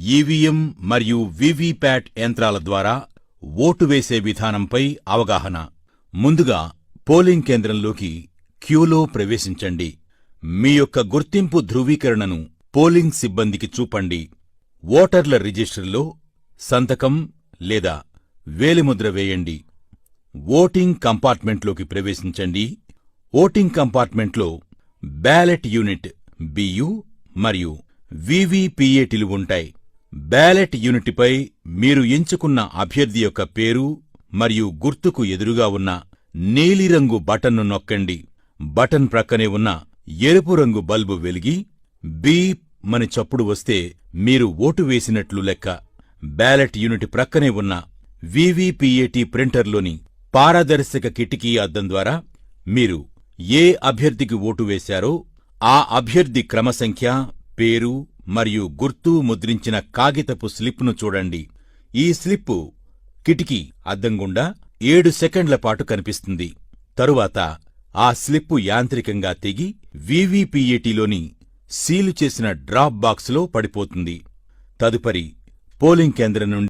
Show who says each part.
Speaker 1: EVM మరియు VVPAT యంత్రాల ద్వారా ఓటు వేసే విధానంపై అవగాహన. ముందుగా పోలింగ్ కేంద్రంలోకి క్యూలో ప్రవేశించండి. మీ యొక్క గుర్తింపు ధృవీకరణను పోలింగ్ సిబ్బందికి చూపండి. ఓటర్ల రిజిస్టర్లో సంతకం లేదా వేలిముద్ర వేయండి. ఓటింగ్ కంపార్ట్మెంట్లోకి ప్రవేశించండి. ఓటింగ్ కంపార్ట్మెంట్లో బ్యాలెట్ యూనిట్ బియు మరియు వీవీపీఏటీలు ఉంటాయి. బ్యాలెట్ యూనిట్పై మీరు ఎంచుకున్న అభ్యర్థి యొక్క పేరు మరియు గుర్తుకు ఎదురుగా ఉన్న నీలిరంగు బటన్ను నొక్కండి. బటన్ ప్రక్కనే ఉన్న ఎరుపు రంగు బల్బు వెలిగి బీప్ మని చప్పుడు వస్తే మీరు ఓటు వేసినట్లు లెక్క. బ్యాలెట్ యూనిట్ ప్రక్కనే ఉన్న వీవీపీఏటీ ప్రింటర్లోని పారదర్శక కిటికీ అద్దం ద్వారా మీరు ఏ అభ్యర్థికి ఓటు వేశారో ఆ అభ్యర్థి క్రమసంఖ్య, పేరు మరియు గుర్తు ముద్రించిన కాగితపు స్లిప్ను చూడండి. ఈ స్లిప్పు కిటికీ అద్దం గుండా 7 సెకండ్ల పాటు కనిపిస్తుంది. తరువాత ఆ స్లిప్పు యాంత్రికంగా తెగి వీవీపీఏటీలోని సీలు చేసిన డ్రాప్ బాక్సులో పడిపోతుంది. తదుపరి పోలింగ్ కేంద్రం నుండి